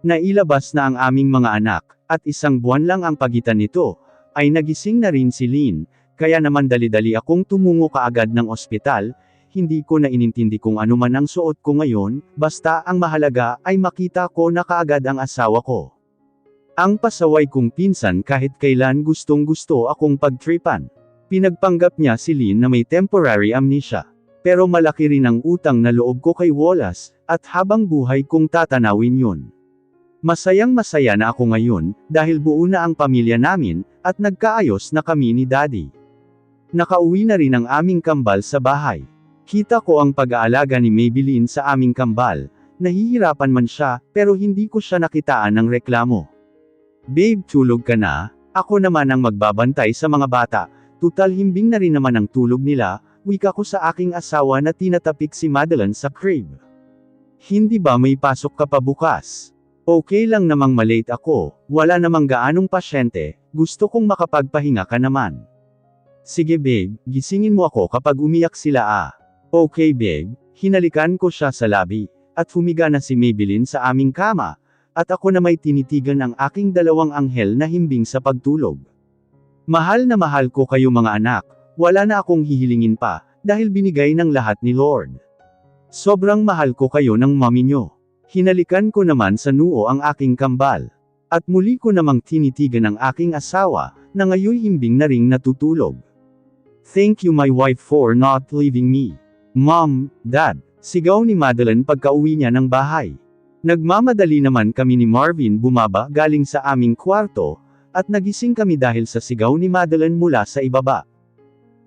Speaker 1: Nailabas na ang aming mga anak, at 1 buwan lang ang pagitan nito, ay nagising na rin si Lynn, kaya naman dali-dali akong tumungo kaagad ng ospital, hindi ko na inintindi kung ano man ang suot ko ngayon, basta ang mahalaga ay makita ko na kaagad ang asawa ko. Ang pasaway kong pinsan kahit kailan gustong-gusto akong pagtripan. Pinagpanggap niya si Lynn na may temporary amnesia. Pero malaki rin ang utang na loob ko kay Wallace, at habang buhay kong tatanawin yun. Masayang-masaya na ako ngayon, dahil buo na ang pamilya namin, at nagkaayos na kami ni Daddy. Nakauwi na rin ang aming kambal sa bahay. Kita ko ang pag-aalaga ni Maybelline sa aming kambal, nahihirapan man siya, pero hindi ko siya nakitaan ng reklamo. Babe, tulog ka na? Ako naman ang magbabantay sa mga bata, tutal himbing na rin naman ang tulog nila, wika ko sa aking asawa na tinatapik si Madeline sa crib. Hindi ba may pasok ka pa bukas? Okay lang namang malate ako, wala namang gaanong pasyente, gusto kong makapagpahinga ka naman. Sige babe, gisingin mo ako kapag umiyak sila ah. Okay babe, hinalikan ko siya sa labi, at humiga na si Maybelline sa aming kama, at ako na may tinitigan ang aking 2 anghel na himbing sa pagtulog. Mahal na mahal ko kayo mga anak, wala na akong hihilingin pa, dahil binigay ng lahat ni Lord. Sobrang mahal ko kayo ng mommy nyo. Hinalikan ko naman sa noo ang aking kambal. At muli ko namang tinitigan ang aking asawa, na ngayon himbing na ring natutulog. Thank you my wife for not leaving me. Mom, Dad, sigaw ni Madeline pagka-uwi niya ng bahay. Nagmamadali naman kami ni Marvin bumaba galing sa aming kwarto, at nagising kami dahil sa sigaw ni Madeline mula sa ibaba.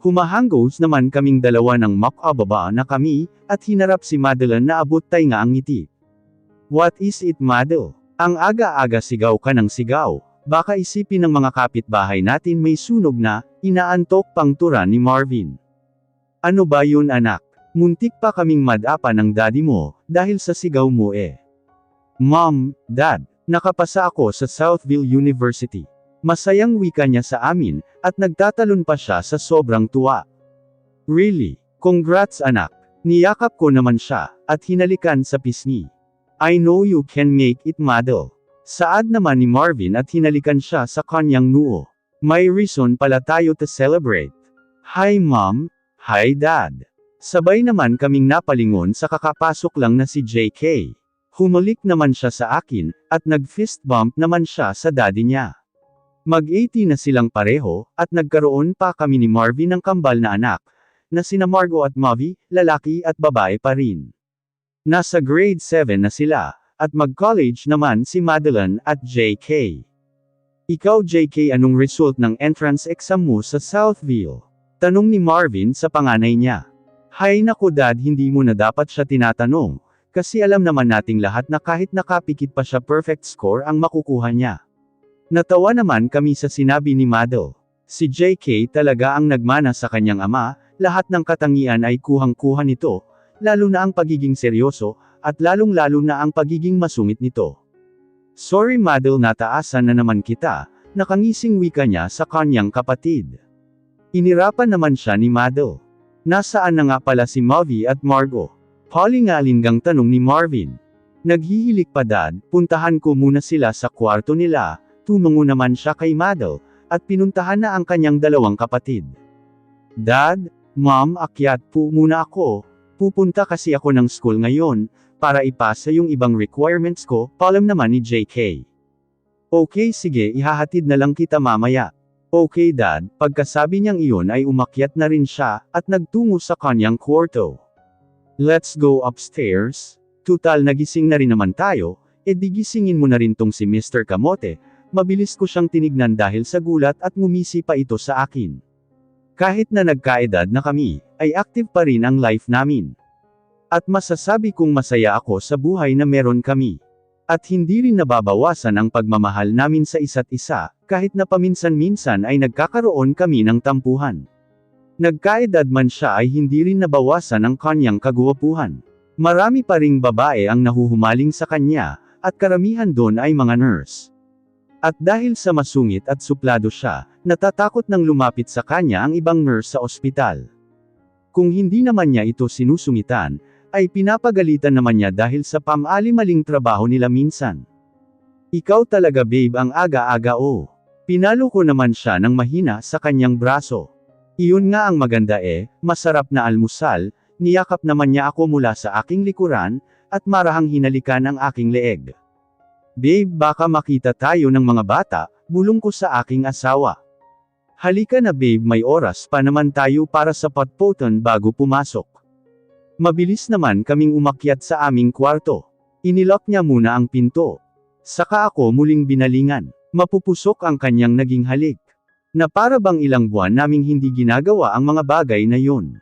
Speaker 1: Humahanggos naman kaming dalawa ng makababa na kami, at hinarap si Madeline na abot tainga ang ngiti. What is it, Madel? Ang aga-aga sigaw ka ng sigaw. Baka isipin ng mga kapitbahay natin may sunog na, inaantok pang tura ni Marvin. Ano ba yun, anak? Muntik pa kaming madapa ng daddy mo, dahil sa sigaw mo eh. Mom, Dad, nakapasa ako sa Southville University. Masayang wika niya sa amin, at nagtatalon pa siya sa sobrang tuwa. Really? Congrats, anak. Niyakap ko naman siya, at hinalikan sa pisngi. I know you can make it, Madel. Saad naman ni Marvin at hinalikan siya sa kanyang noo. May reason pala tayo to celebrate. Hi Mom. Hi Dad. Sabay naman kaming napalingon sa kakapasok lang na si JK. Humalik naman siya sa akin, at nag-fist bump naman siya sa daddy niya. Mag-80 na silang pareho, at nagkaroon pa kami ni Marvin ng kambal na anak, na sina Margo at Mavi, lalaki at babae pa rin. Nasa grade 7 na sila, at mag-college naman si Madeline at JK. Ikaw JK, anong result ng entrance exam mo sa Southville? Tanong ni Marvin sa panganay niya. Hay naku Dad, hindi mo na dapat siya tinatanong, kasi alam naman nating lahat na kahit nakapikit pa siya perfect score ang makukuha niya. Natawa naman kami sa sinabi ni Madel. Si JK talaga ang nagmana sa kanyang ama, lahat ng katangian ay kuhang-kuha nito, lalo na ang pagiging seryoso, at lalong-lalo na ang pagiging masungit nito. Sorry Madel, nataasan na naman kita, nakangising wika niya sa kanyang kapatid. Inirapan naman siya ni Madel. Nasaan na nga pala si Mavi at Margo? Palingalinggang tanong ni Marvin. Naghihilik pa Dad, puntahan ko muna sila sa kwarto nila, tumango naman siya kay Madel, at pinuntahan na ang kanyang dalawang kapatid. Dad, Mom, akyat po muna ako, pupunta kasi ako ng school ngayon, para ipasa yung ibang requirements ko, palam naman ni JK. Okay sige, ihahatid na lang kita mamaya. Okay Dad, pagkasabi niyang iyon ay umakyat na rin siya, at nagtungo sa kanyang kwarto. Let's go upstairs. Tutal nagising na rin naman tayo, di gisingin mo na rin tong si Mr. Kamote, mabilis ko siyang tinignan dahil sa gulat at ngumisi pa ito sa akin. Kahit na nagkaedad na kami, ay active pa rin ang life namin. At masasabi kong masaya ako sa buhay na meron kami. At hindi rin nababawasan ang pagmamahal namin sa isa't isa, kahit na paminsan-minsan ay nagkakaroon kami ng tampuhan. Nagkaedad man siya ay hindi rin nabawasan ang kanyang kagwapuhan. Marami pa ring babae ang nahuhumaling sa kanya, at karamihan doon ay mga nurse. At dahil sa masungit at suplado siya, natatakot nang lumapit sa kanya ang ibang nurse sa ospital. Kung hindi naman niya ito sinusungitan, ay pinapagalitan naman niya dahil sa pamali-maling trabaho nila minsan. Ikaw talaga babe ang aga-aga oh. Pinalo ko naman siya ng mahina sa kanyang braso. Iyon nga ang maganda masarap na almusal, niyakap naman niya ako mula sa aking likuran, at marahang hinalikan ang aking leeg. Babe, baka makita tayo ng mga bata, bulong ko sa aking asawa. Halika na babe, may oras pa naman tayo para sa potpoton bago pumasok. Mabilis naman kaming umakyat sa aming kwarto. Inilock niya muna ang pinto. Saka ako muling binalingan. Mapupusok ang kanyang naging halik. Na para bang ilang buwan naming hindi ginagawa ang mga bagay na yun.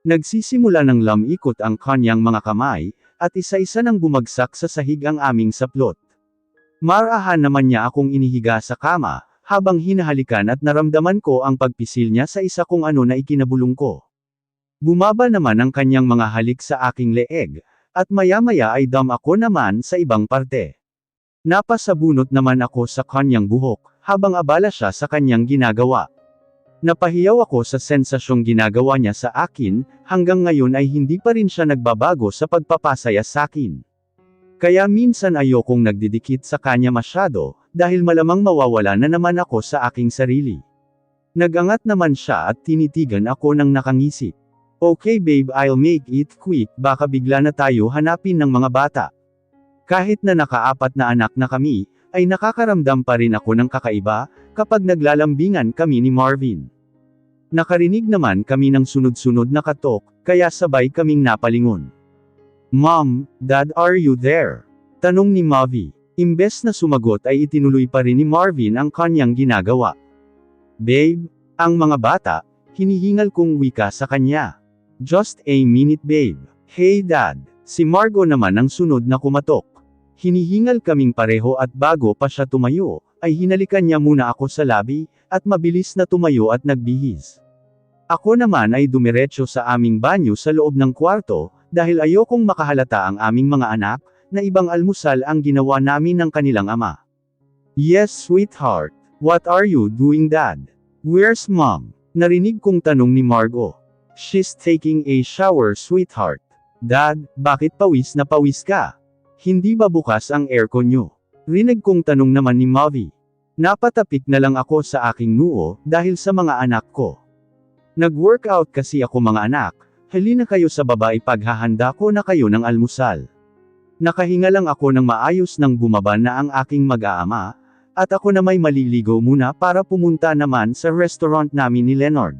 Speaker 1: Nagsisimula ng lamikot ang kanyang mga kamay, at isa-isa nang bumagsak sa sahig ang aming saplot. Marahan naman niya akong inihiga sa kama, habang hinahalikan at naramdaman ko ang pagpisil niya sa isa kung ano na ikinabulong ko. Bumaba naman ang kanyang mga halik sa aking leeg, at maya-maya ay dam ako naman sa ibang parte. Napasabunot naman ako sa kanyang buhok, habang abala siya sa kanyang ginagawa. Napahiyaw ako sa sensasyong ginagawa niya sa akin, hanggang ngayon ay hindi pa rin siya nagbabago sa pagpapasaya sa akin. Kaya minsan ayokong nagdidikit sa kanya masyado, dahil malamang mawawala na naman ako sa aking sarili. Nagangat naman siya at tinitigan ako ng nakangisip. Okay babe, I'll make it quick, baka bigla na tayo hanapin ng mga bata. Kahit na naka-4 na anak na kami, ay nakakaramdam pa rin ako ng kakaiba, kapag naglalambingan kami ni Marvin. Nakarinig naman kami ng sunod-sunod na katok, kaya sabay kaming napalingon. Mom, Dad, are you there? Tanong ni Mavi. Imbes na sumagot ay itinuloy pa rin ni Marvin ang kanyang ginagawa. Babe, ang mga bata, hinihingal kong wika sa kanya. Just a minute babe. Hey dad. Si Margo naman ang sunod na kumatok. Hinihingal kaming pareho at bago pa siya tumayo, ay hinalikan niya muna ako sa labi, at mabilis na tumayo at nagbihis. Ako naman ay dumiretso sa aming banyo sa loob ng kwarto, dahil ayokong makahalata ang aming mga anak, na ibang almusal ang ginawa namin ng kanilang ama. Yes sweetheart. What are you doing dad? Where's mom? Narinig kong tanong ni Margo. She's taking a shower sweetheart. Dad, bakit pawis na pawis ka? Hindi ba bukas ang aircon nyo? Rinig kong tanong naman ni Mavi. Napatapik na lang ako sa aking noo, dahil sa mga anak ko. Nag-workout kasi ako mga anak, halina kayo sa baba ipaghahanda ko na kayo ng almusal. Nakahinga lang ako ng maayos nang bumaba na ang aking mag-aama, at ako na may maliligo muna para pumunta naman sa restaurant namin ni Leonard.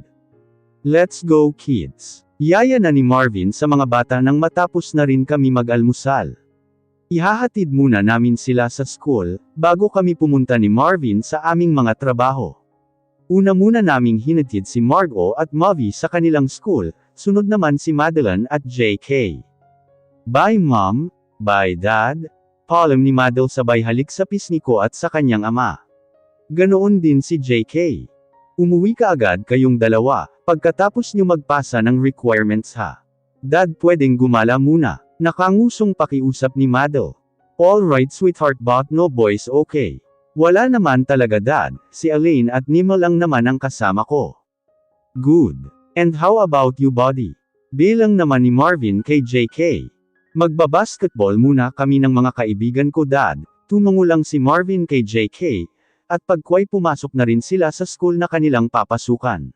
Speaker 1: Let's go kids! Yaya na ni Marvin sa mga bata nang matapos na rin kami mag-almusal. Ihahatid muna namin sila sa school, bago kami pumunta ni Marvin sa aming mga trabaho. Una muna naming hinatid si Margo at Mavi sa kanilang school, sunod naman si Madeline at JK. Bye mom, bye dad, paalam ni Madel sabay halik sa pisngi ko at sa kanyang ama. Ganoon din si JK. Umuwi ka agad kayong dalawa, pagkatapos nyo magpasa ng requirements ha. Dad pwedeng gumala muna, nakangusong pakiusap ni Madel. Alright sweetheart but no boys okay. Wala naman talaga dad, si Elaine at Nemo lang naman ang kasama ko. Good. And how about you buddy? Bilang naman ni Marvin kay JK. Magbabasketball muna kami ng mga kaibigan ko dad, tumungo lang si Marvin kay JK, at pagkway pumasok na rin sila sa school na kanilang papasukan.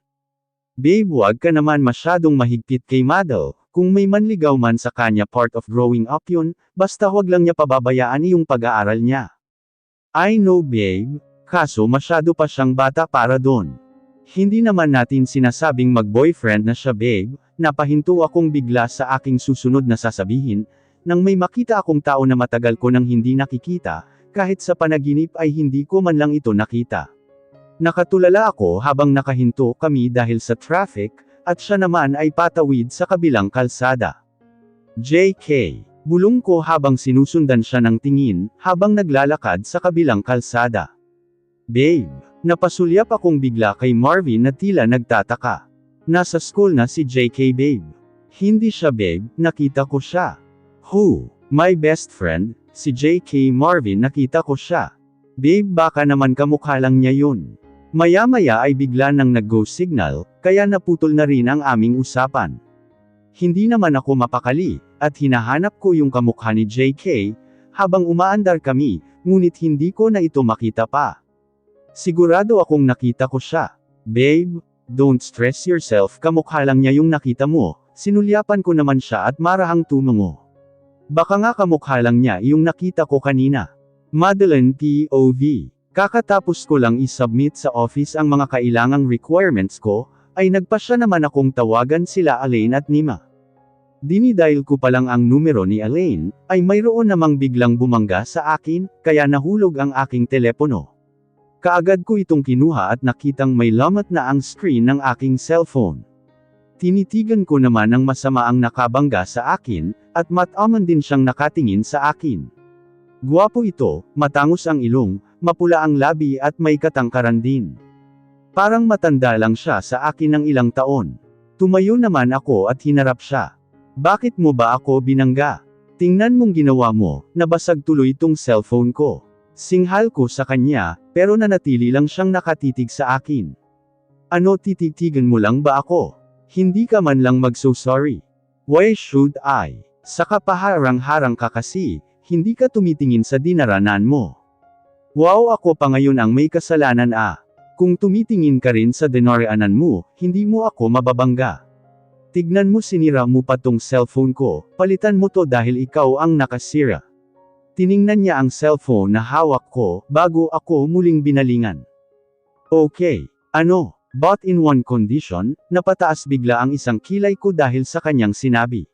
Speaker 1: Babe wag ka naman masyadong mahigpit kay Madel, kung may manligaw man sa kanya part of growing up yun, basta wag lang niya pababayaan yung pag-aaral niya. I know babe, kaso masyado pa siyang bata para doon. Hindi naman natin sinasabing mag-boyfriend na siya babe, napahinto akong bigla sa aking susunod na sasabihin, nang may makita akong tao na matagal ko nang hindi nakikita, kahit sa panaginip ay hindi ko man lang ito nakita. Nakatulala ako habang nakahinto kami dahil sa traffic, at siya naman ay patawid sa kabilang kalsada. JK. Bulong ko habang sinusundan siya ng tingin, habang naglalakad sa kabilang kalsada. Babe. Napasulyap akong bigla kay Marvin na tila nagtataka. Nasa school na si JK babe. Hindi siya babe, nakita ko siya. Who? My best friend, si JK Marvin nakita ko siya. Babe baka naman kamukha lang niya yun. Maya-maya ay bigla nang nag-go signal, kaya naputol na rin ang aming usapan. Hindi naman ako mapakali, at hinahanap ko yung kamukha ni JK, habang umaandar kami, ngunit hindi ko na ito makita pa. Sigurado akong nakita ko siya. Babe, don't stress yourself kamukha lang niya yung nakita mo, sinulyapan ko naman siya at marahang tumungo. Baka nga kamukha lang niya yung nakita ko kanina. Madeline POV. Kakatapos ko lang isubmit sa office ang mga kailangang requirements ko, ay nagpasya naman akong tawagan sila Elaine at Nima. Dinidial ko pa lang ang numero ni Elaine, ay mayroon namang biglang bumangga sa akin, kaya nahulog ang aking telepono. Kaagad ko itong kinuha at nakitang may lamat na ang screen ng aking cellphone. Tinitigan ko naman ang masama ang nakabangga sa akin, at mataman din siyang nakatingin sa akin. Gwapo ito, matangos ang ilong, mapula ang labi at may katangkaran din. Parang matanda lang siya sa akin ng ilang taon. Tumayo naman ako at hinarap siya. Bakit mo ba ako binangga? Tingnan mong ginawa mo, nabasag tuloy itong cellphone ko. Singhal ko sa kanya, pero nanatili lang siyang nakatitig sa akin. Ano tititigan mo lang ba ako? Hindi ka man lang mag-so sorry. Why should I? Sa kapaharang-harang ka kasi, hindi ka tumitingin sa dinaranan mo. Wow ako pa ngayon ang may kasalanan ah. Kung tumitingin ka rin sa dinaranan mo, hindi mo ako mababangga. Tignan mo sinira mo pa tong cellphone ko, palitan mo to dahil ikaw ang nakasira. Tiningnan niya ang cellphone na hawak ko, bago ako muling binalingan. Okay, ano? But in one condition, napataas bigla ang isang kilay ko dahil sa kanyang sinabi.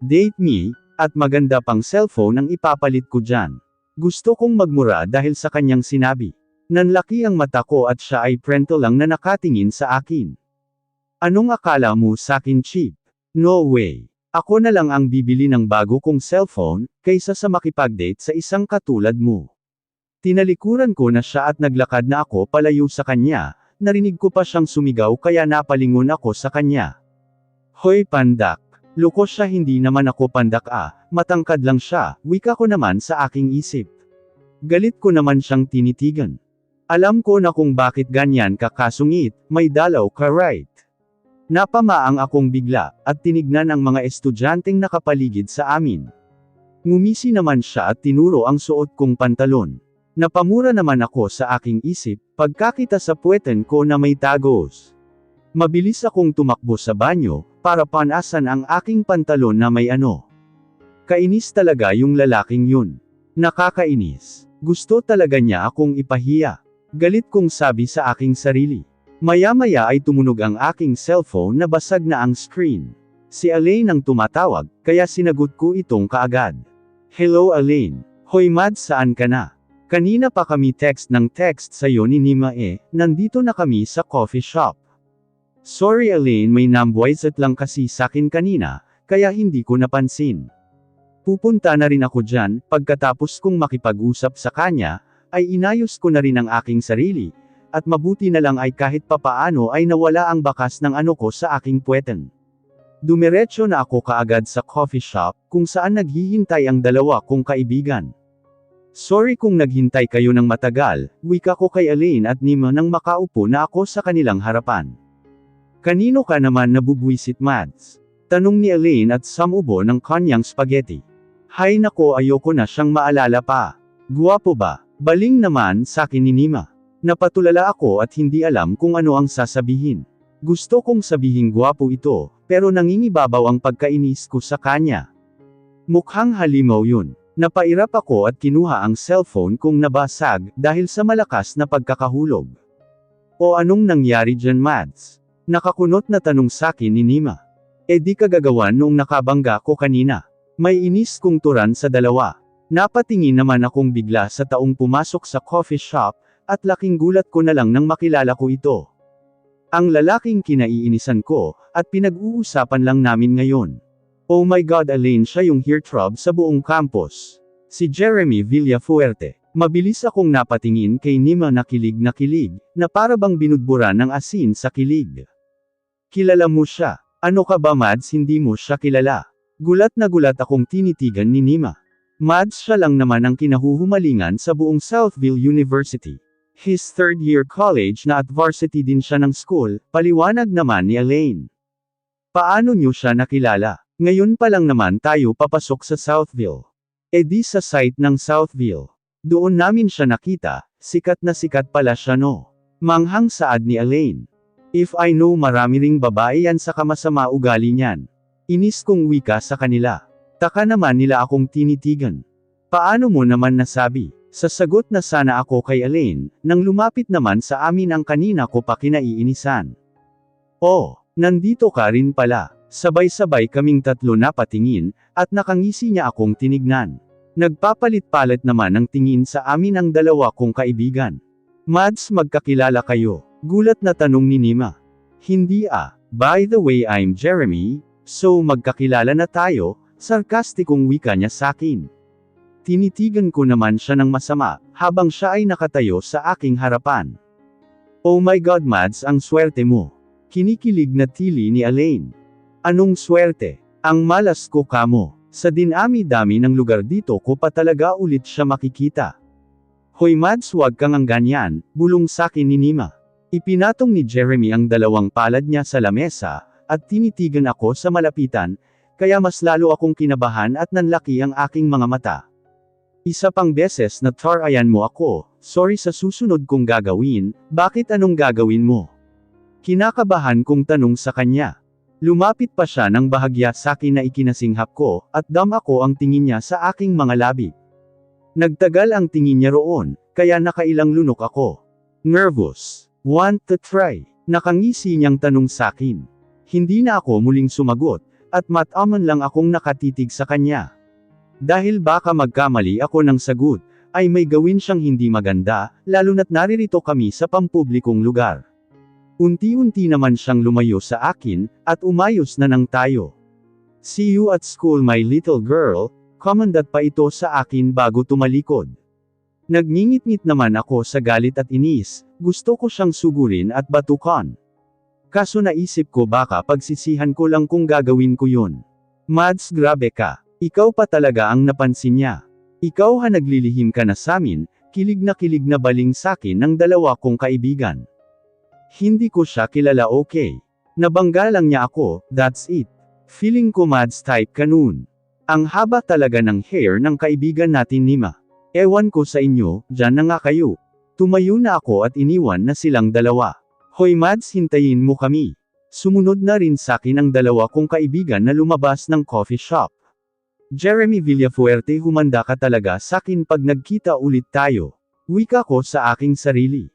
Speaker 1: Date me, at maganda pang cellphone ang ipapalit ko dyan. Gusto kong magmura dahil sa kanyang sinabi. Nanlaki ang mata ko at siya ay prento lang na nakatingin sa akin. Anong akala mo sakin cheap? No way. Ako na lang ang bibili ng bago kong cellphone, kaysa sa makipag-date sa isang katulad mo. Tinalikuran ko na siya at naglakad na ako palayo sa kanya, narinig ko pa siyang sumigaw kaya napalingon ako sa kanya. Hoy pandak! Loko siya, hindi naman ako pandak matangkad lang siya, wika ko naman sa aking isip. Galit ko naman siyang tinitigan. Alam ko na kung bakit ganyan ka kasungit, may dalaw ka right. Napamaang akong bigla, at tinignan ang mga estudyanteng nakapaligid sa amin. Ngumisi naman siya at tinuro ang suot kong pantalon. Napamura naman ako sa aking isip, pagkakita sa puweten ko na may tagos. Mabilis akong tumakbo sa banyo, para panasan ang aking pantalon na may ano. Kainis talaga yung lalaking yun. Nakakainis. Gusto talaga niya akong ipahiya. Galit kong sabi sa aking sarili. Maya-maya ay tumunog ang aking cellphone na basag na ang screen. Si Elaine ang tumatawag, kaya sinagot ko itong kaagad. Hello Elaine. Hoy Mads, saan ka na? Kanina pa kami text sa'yo ni Nima nandito na kami sa coffee shop. Sorry Elaine, may nambwaiset lang kasi sakin kanina, kaya hindi ko napansin. Pupunta na rin ako dyan, pagkatapos kong makipag-usap sa kanya, ay inayos ko na rin ang aking sarili. At mabuti na lang ay kahit papaano ay nawala ang bakas ng ano ko sa aking puweten. Dumiretso na ako kaagad sa coffee shop, kung saan naghihintay ang dalawa kong kaibigan. Sorry kung naghintay kayo ng matagal, wika ko kay Elaine at Nima nang makaupo na ako sa kanilang harapan. Kanino ka naman nabubwisit Mads? Tanong ni Elaine at samubo ng kanyang spaghetti. Hay nako, ayoko na siyang maalala pa. Guwapo ba? Baling naman sakin ni Nima. Napatulala ako at hindi alam kung ano ang sasabihin. Gusto kong sabihing guwapo ito, pero nangingibabaw ang pagkainis ko sa kanya. Mukhang halimaw yun. Napairap ako at kinuha ang cellphone kong nabasag, dahil sa malakas na pagkakahulog. O anong nangyari dyan Mads? Nakakunot na tanong sakin ni Nima. Di kagagawan noong nakabangga ko kanina. May inis kong turan sa dalawa. Napatingin naman akong bigla sa taong pumasok sa coffee shop, at laking gulat ko na lang nang makilala ko ito. Ang lalaking kinaiinisan ko, at pinag-uusapan lang namin ngayon. Oh my God Elaine, siya yung heartthrob sa buong campus. Si Jeremy Villafuerte. Mabilis akong napatingin kay Nima na kilig, na para bang binudburan ng asin sa kilig. Kilala mo siya? Ano ka ba Mads, hindi mo siya kilala? Gulat na gulat akong tinitigan ni Nima. Mads, siya lang naman ang kinahuhumalingan sa buong Southville University. His third year college na at varsity din siya ng school, paliwanag naman ni Elaine. Paano niyo siya nakilala? Ngayon pa lang naman tayo papasok sa Southville. Di sa site ng Southville. Doon namin siya nakita, sikat na sikat pala siya no. Manghang saad ni Elaine. If I know, marami ring babae yan sa kamasama ugali niyan. Inis kong wika sa kanila. Taka naman nila akong tinitigan. Paano mo naman nasabi? Sasagot na sana ako kay Elaine, nang lumapit naman sa amin ang kanina ko pa kinaiinisan. Oh, nandito ka rin pala. Sabay-sabay kaming tatlo napatingin, at nakangisi niya akong tinignan. Nagpapalit-palit naman ng tingin sa amin ang dalawa kong kaibigan. Mads, magkakilala kayo? Gulat na tanong ni Nima. Hindi by the way I'm Jeremy, so magkakilala na tayo, sarkastikong wika niya sakin. Tinitigan ko naman siya ng masama, habang siya ay nakatayo sa aking harapan. Oh my God Mads, ang swerte mo. Kinikilig na tili ni Elaine. Anong swerte? Ang malas ko kamo. Sa dinami-dami ng lugar dito ko pa talaga ulit siya makikita. Hoy Mads, wag kang ang ganyan, bulong sakin ni Nima. Ipinatong ni Jeremy ang dalawang palad niya sa lamesa, at tinitigan ako sa malapitan, kaya mas lalo akong kinabahan at nanlaki ang aking mga mata. Isa pang beses na tarayan mo ako, sorry sa susunod kong gagawin, bakit anong gagawin mo? Kinakabahan kong tanong sa kanya. Lumapit pa siya ng bahagya sakin na ikinasinghap ko, at dam ako ang tingin niya sa aking mga labi. Nagtagal ang tingin niya roon, kaya nakailang lunok ako. Nervous. Want to try? Nakangisi niyang tanong sakin. Hindi na ako muling sumagot, at mataman lang akong nakatitig sa kanya. Dahil baka magkamali ako ng sagot, ay may gawin siyang hindi maganda, lalo na't naririto kami sa pampublikong lugar. Unti-unti naman siyang lumayo sa akin, at umayos na nang tayo. "See you at school my little girl," komandat pa ito sa akin bago tumalikod. Nagngingit-ngit naman ako sa galit at inis, gusto ko siyang sugurin at batukan. Kaso naisip ko baka pagsisihan ko lang kung gagawin ko yun. "Mads, grabe ka. Ikaw pa talaga ang napansin niya. Ikaw ha, naglilihim ka na samin," kilig na baling sakin ng dalawa kong kaibigan. Hindi ko siya kilala, okay. Nabangga lang niya ako, that's it. Feeling ko Mads type ka noon. Ang haba talaga ng hair ng kaibigan natin ni Ma. Ewan ko sa inyo, dyan na nga kayo. Tumayo na ako at iniwan na silang dalawa. "Hoy Mads, hintayin mo kami." Sumunod na rin sakin ang dalawa kong kaibigan na lumabas ng coffee shop. "Jeremy Villafuerte, humanda ka talaga sakin pag nagkita ulit tayo." Wika ko sa aking sarili.